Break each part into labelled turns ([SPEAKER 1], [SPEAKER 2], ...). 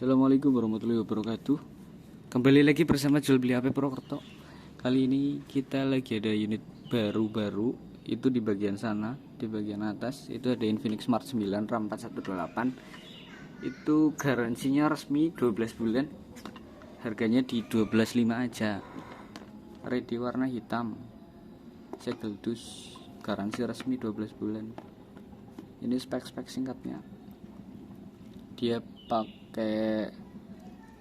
[SPEAKER 1] Assalamualaikum warahmatullahi wabarakatuh. Kembali lagi bersama Jual Beli HP Purwokerto. Kali ini kita lagi ada unit baru-baru. Itu di bagian sana, di bagian atas itu ada Infinix Smart 9 RAM 4128. Itu garansinya resmi 12 bulan. Harganya di 12.5 aja. Ready warna hitam. Segel dus. Garansi resmi 12 bulan. Ini spek-spek singkatnya. Dia pakai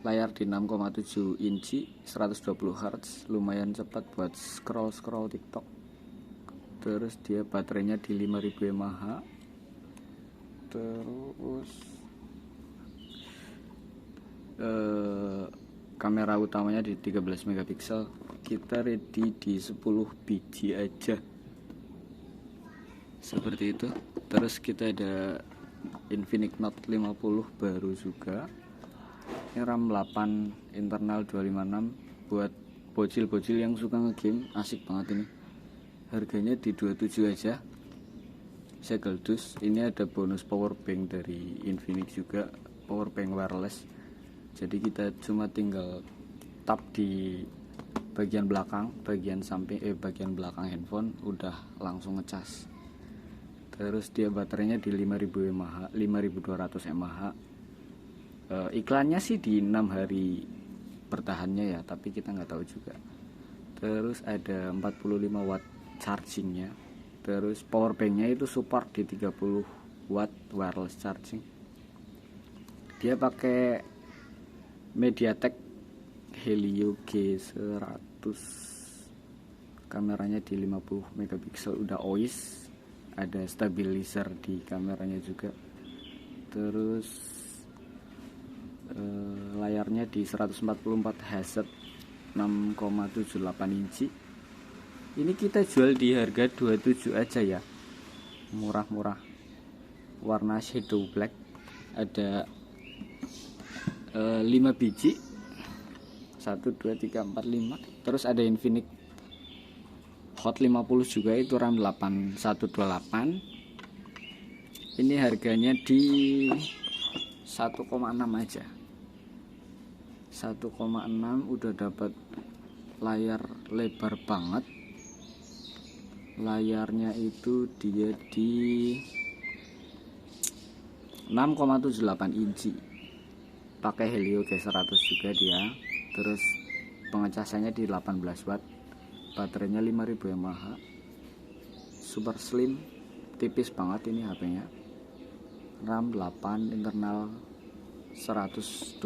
[SPEAKER 1] layar di 6,7 inci 120 Hz, lumayan cepat buat scroll TikTok. Terus dia baterainya di 5000 mAh. Terus kamera utamanya di 13 megapiksel. Kita ready di 10 biji aja seperti itu. Terus kita ada Infinix Note 50 baru juga. Ini RAM 8, internal 256 buat bocil-bocil yang suka ngegame, asik banget ini. Harganya di 27 aja. Segel dus. Ini ada bonus power bank dari Infinix juga, power bank wireless. Jadi kita cuma tinggal tap di bagian belakang, bagian samping bagian belakang handphone udah langsung ngecas. Terus dia baterainya di 5000 mAh, 5200 mAh. Iklannya sih di 6 hari bertahannya ya, tapi kita nggak tahu juga. Terus ada 45 watt chargingnya. Terus power banknya itu support di 30 watt wireless charging. Dia pakai MediaTek Helio G100. Kameranya di 50 megapiksel, udah OIS. Ada stabilizer di kameranya juga. Terus layarnya di 144 Hz 6,78 inci. Ini kita jual di harga 27 aja ya, murah-murah. Warna shadow black. Ada 5 biji, 1, 2, 3, 4, 5. Terus ada Infinix Hot 50 juga, itu RAM 8128. Ini harganya di 1,6 aja. 1,6 udah dapat layar lebar banget. Layarnya itu dia di 6,78 inci. Pakai Helio G100 juga dia. Terus pengecasannya di 18 watt. Baterainya 5000 mAh. Super slim, tipis banget ini HP-nya. RAM 8, internal 128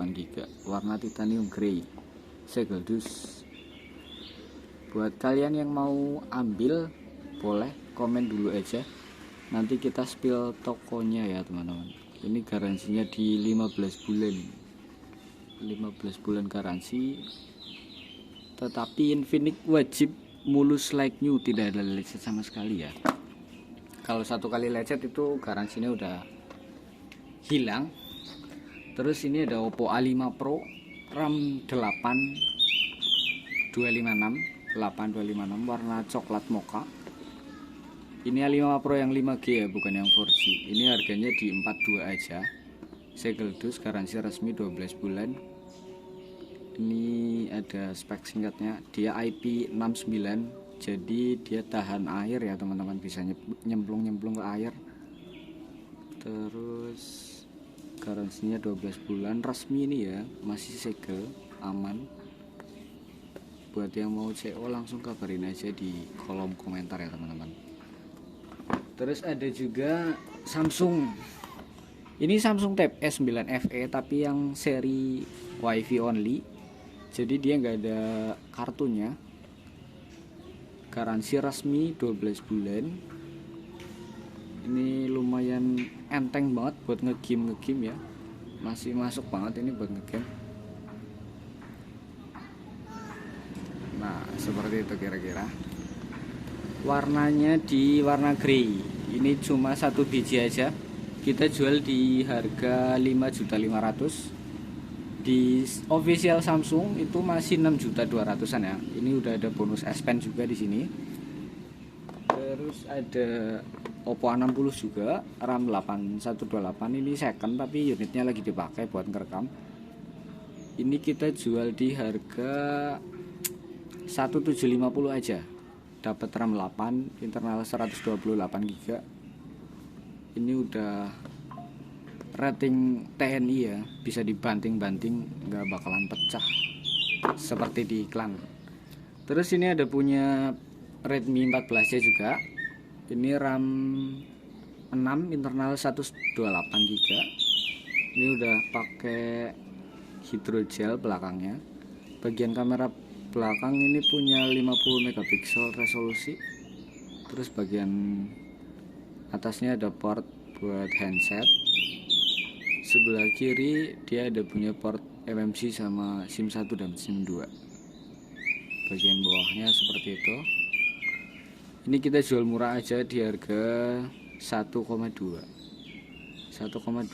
[SPEAKER 1] GB. Warna titanium grey. Segel dus. Buat kalian yang mau ambil, boleh komen dulu aja. Nanti kita spill tokonya ya, teman-teman. Ini garansinya di 15 bulan. 15 bulan garansi. Tetapi Infinix wajib mulus like new, tidak ada lecet sama sekali ya. Kalau satu kali lecet itu garansinya udah hilang. Terus ini ada Oppo A5 Pro RAM 8256 warna coklat mocha. Ini A5 Pro yang 5G ya, bukan yang 4G. Ini harganya di 42 aja. Segel dus, garansi resmi 12 bulan. Ini ada spek singkatnya, dia IP69, jadi dia tahan air ya teman-teman, bisa nyemplung ke air. Terus garansinya 12 bulan resmi ini ya, masih segel, aman. Buat yang mau CO langsung kabarin aja di kolom komentar ya teman-teman. Terus ada juga Samsung. Ini Samsung Tab S9 FE tapi yang seri WiFi only. Jadi dia nggak ada kartunya. Garansi resmi 12 bulan. Ini lumayan enteng banget buat ngegame ya. Masih masuk banget ini buat ngegame. Nah, seperti itu kira-kira. Warnanya di warna grey. Ini cuma 1 biji aja. Kita jual di harga 5.500.000. Di official Samsung itu masih 6.200.000-an ya. Ini udah ada bonus S Pen juga di sini. Terus ada Oppo A60 juga, RAM 8128. Ini second tapi unitnya lagi dipakai buat ngerekam. Ini kita jual di harga 1750 aja. Dapat RAM 8, internal 128 GB. Ini udah rating TNI ya, bisa dibanting-banting, nggak bakalan pecah seperti di iklan. Terus ini ada punya Redmi 14C juga. Ini RAM 6, internal 128 GB. Ini udah pakai hidrogel belakangnya. Bagian kamera belakang ini punya 50 megapiksel resolusi. Terus bagian atasnya ada port buat handset. Sebelah kiri dia ada punya port MMC sama SIM 1 dan SIM 2. Bagian bawahnya seperti itu. Ini kita jual murah aja di harga 1,2. 1,2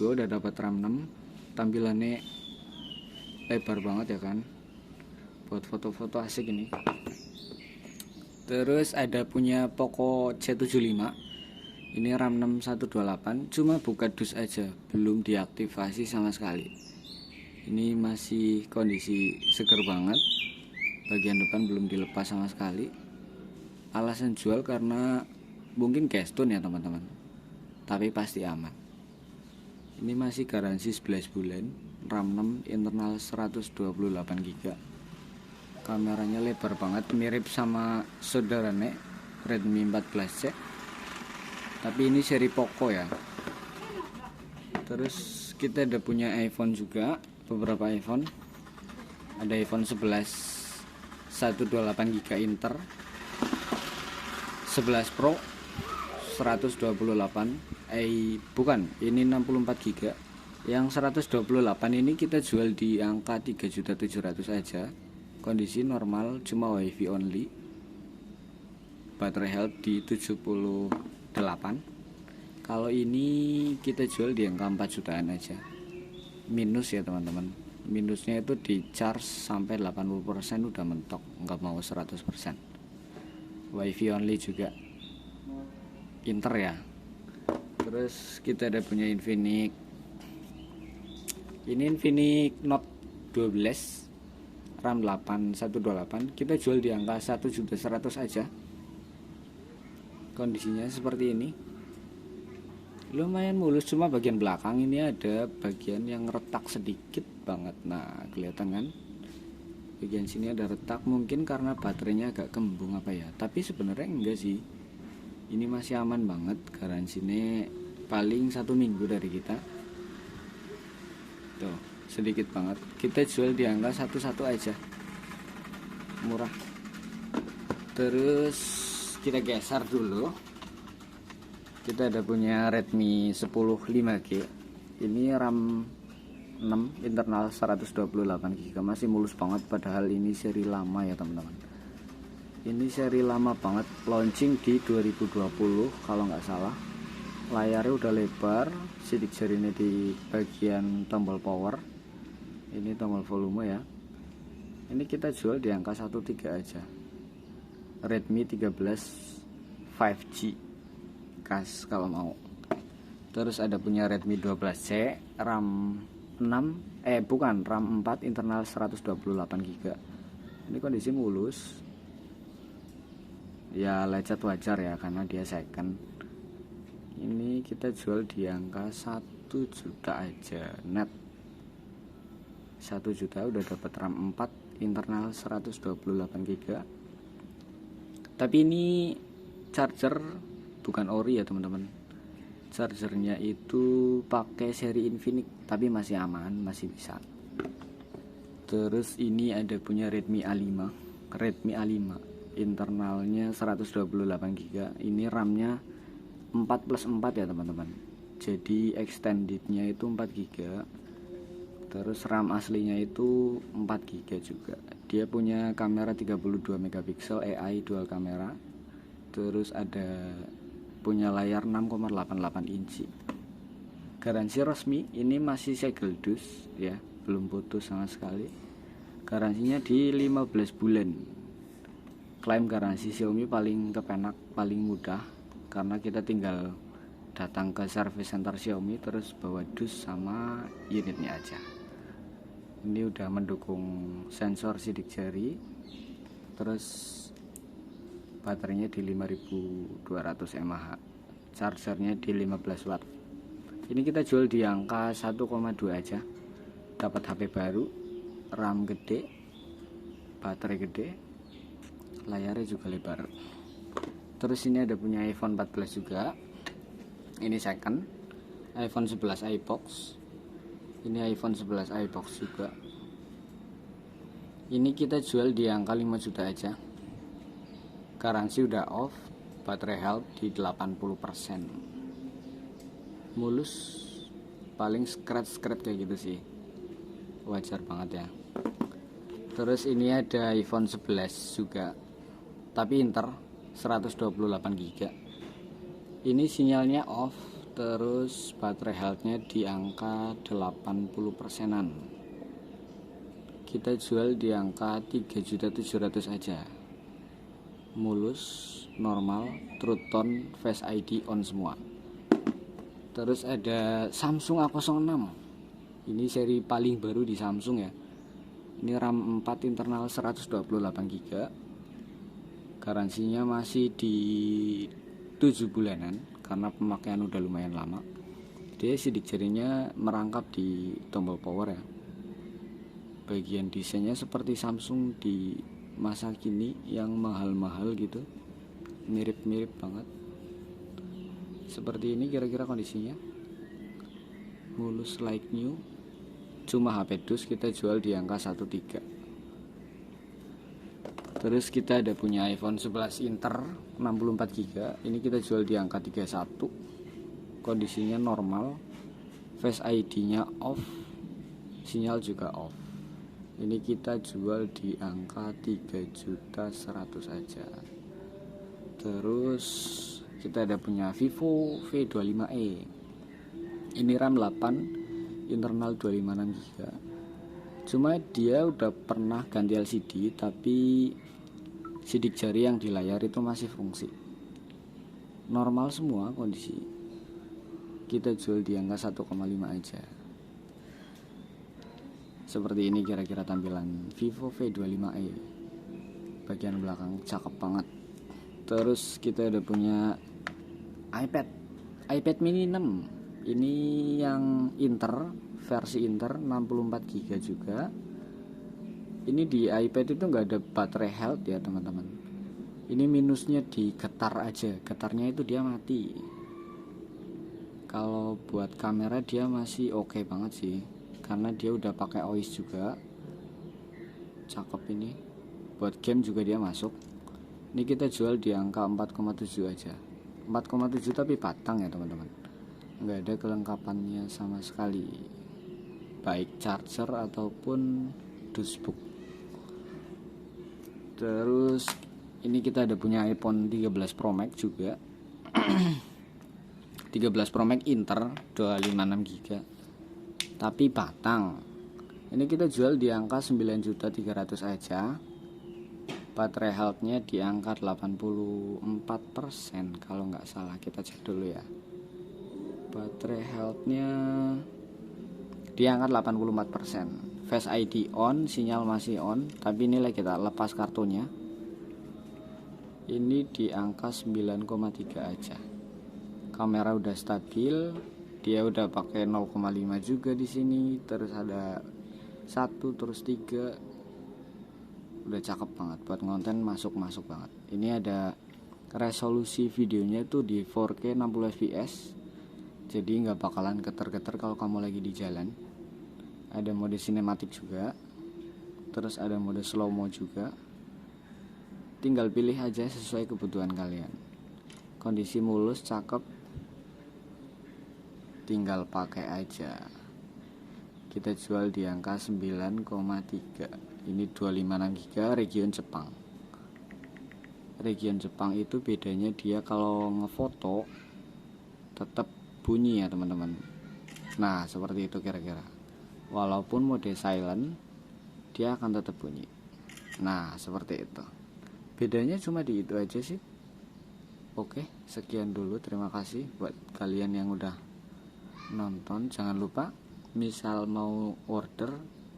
[SPEAKER 1] udah dapat RAM 6. Tampilannya lebar banget ya kan, buat foto-foto asik ini. Terus ada punya Poco C75. Ini RAM 6128, cuma buka dus aja, belum diaktifasi sama sekali. Ini masih kondisi seger banget. Bagian depan belum dilepas sama sekali. Alasan jual karena mungkin Keystone ya teman-teman, tapi pasti aman. Ini masih garansi 11 bulan, RAM 6, internal 128 GB. Kameranya lebar banget, mirip sama saudaranya Redmi 14C. Tapi ini seri Poco ya. Terus kita ada punya iPhone juga, beberapa iPhone. Ada iPhone 11 128 GB Inter, 11 Pro 128, bukan, ini 64 GB. Yang 128 ini kita jual di angka 3.700.000 aja. Kondisi normal, cuma WiFi only. Baterai health di 78. Kalau ini kita jual di angka 4 jutaan aja. Minus ya teman-teman. Minusnya itu di charge sampai 80% udah mentok, nggak mau 100%. WiFi only juga. Inter ya. Terus kita ada punya Infinix. Ini Infinix Note 12, RAM 8128. Kita jual di angka 1.100.000 aja. Kondisinya seperti ini. Lumayan mulus, cuma bagian belakang ini ada bagian yang retak sedikit banget. Nah, kelihatan kan? Bagian sini ada retak, mungkin karena baterainya agak kembung apa ya. Tapi sebenarnya enggak sih. Ini masih aman banget, garansinya paling 1 minggu dari kita. Tuh, sedikit banget. Kita jual di angka 11 aja. Murah. Terus kita geser dulu. Kita ada punya Redmi 10 5G. Ini RAM 6, internal 128 GB. Masih mulus banget, padahal ini seri lama ya teman-teman. Ini seri lama banget, launching di 2020 kalau nggak salah. Layarnya udah lebar, sidik jarinya di bagian tombol power. Ini tombol volume ya. Ini kita jual di angka 13 aja. Redmi 13 5G kas kalau mau. Terus ada punya Redmi 12C, RAM 6, RAM 4, internal 128 GB. Ini kondisi mulus. Ya lecet wajar ya karena dia second. Ini kita jual di angka 1 juta aja net. 1 juta udah dapat RAM 4, internal 128 GB. Tapi ini charger bukan ori ya teman-teman. Chargernya itu pakai seri Infinix, tapi masih aman, masih bisa. Terus ini ada punya Redmi A5. Redmi A5 internalnya 128 GB. Ini RAM-nya 4+4 ya teman-teman. Jadi extendednya itu 4 GB. Terus RAM aslinya itu 4 GB juga. Dia punya kamera 32 megapiksel AI dual kamera. Terus ada punya layar 6,88 inci. Garansi resmi ini masih segel dus ya, belum putus sama sekali. Garansinya di 15 bulan. Klaim garansi Xiaomi paling kepenak, paling mudah. karena kita tinggal datang ke service center Xiaomi terus bawa dus sama unitnya aja. Ini udah mendukung sensor sidik jari, terus baterainya di 5200 mAh, chargernya di 15 watt. Ini kita jual di angka 1,2 aja, dapat HP baru, RAM gede, baterai gede, layarnya juga lebar. Terus ini ada punya iPhone 14 juga. Ini second, iPhone 11 iBox. Ini iPhone 11 iBox juga. Ini kita jual di angka 5 juta aja. Garansi udah off, baterai health di 80%. Mulus, paling scratch kayak gitu sih. Wajar banget ya. Terus ini ada iPhone 11 juga, tapi Inter 128 GB. Ini sinyalnya off, terus baterai healthnya di angka 80%-an. Kita jual di angka 3.700.000 aja. Mulus, normal, True Tone, Face ID on semua. Terus ada Samsung A06. Ini seri paling baru di Samsung ya. Ini RAM 4 internal 128 GB. Garansinya masih di 7 bulanan karena pemakaian udah lumayan lama. Dia sidik jarinya merangkap di tombol power ya. Bagian desainnya seperti Samsung di masa kini yang mahal-mahal gitu, mirip-mirip banget. Seperti ini kira-kira kondisinya. Mulus like new. Cuma HP dus kita jual di angka 13. Terus kita ada punya iPhone 11 Inter 64 GB. Ini kita jual di angka 31. Kondisinya normal, Face ID-nya off, sinyal juga off. Ini kita jual di angka 3.100.000 aja. Terus kita ada punya Vivo V25e. Ini RAM 8, internal 256 GB. Cuma dia udah pernah ganti LCD, tapi sidik jari yang di layar itu masih fungsi. Normal semua kondisi. Kita jual di angka 1,5 aja. Seperti ini kira-kira tampilan Vivo V25e. Bagian belakang cakep banget. Terus kita ada punya iPad mini 6. Ini yang Inter, versi Inter 64 GB juga. Ini di iPad itu nggak ada baterai health ya teman-teman. Ini minusnya di getar aja, getarnya itu dia mati. Kalau buat kamera dia masih oke banget sih, karena dia udah pakai OIS juga. Cakep ini. Buat game juga dia masuk. Ini kita jual di angka 4,7 aja. 4,7 tapi batang ya teman-teman. Nggak ada kelengkapannya sama sekali, baik charger ataupun dusbook. Terus ini kita ada punya iPhone 13 Pro Max juga. 13 Pro Max Inter 256 GB, tapi batang. Ini kita jual di angka 9.300.000 aja. Baterai healthnya di angka 84% kalau nggak salah. Kita cek dulu ya. Baterai healthnya di angka 84%. Face ID on, sinyal masih on, tapi nilai kita lepas kartunya. Ini di angka 9,3 aja. Kamera udah stabil, dia udah pakai 0,5 juga di sini. Terus ada 1, terus 3. Udah cakep banget buat konten, masuk banget. Ini ada resolusi videonya tuh di 4K 60 fps. Jadi nggak bakalan geter-geter kalau kamu lagi di jalan. Ada mode sinematik juga. Terus ada mode slow mo juga. Tinggal pilih aja sesuai kebutuhan kalian. Kondisi mulus, cakep. Tinggal pakai aja. Kita jual di angka 9,3. Ini 256 GB region Jepang. Region Jepang itu bedanya dia kalau ngefoto tetap bunyi ya teman-teman. Nah seperti itu kira-kira. Walaupun mode silent dia akan tetap bunyi. Nah seperti itu. Bedanya cuma di itu aja sih. Oke, sekian dulu, terima kasih buat kalian yang udah nonton. Jangan lupa misal mau order,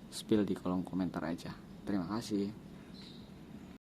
[SPEAKER 1] spill di kolom komentar aja. Terima kasih.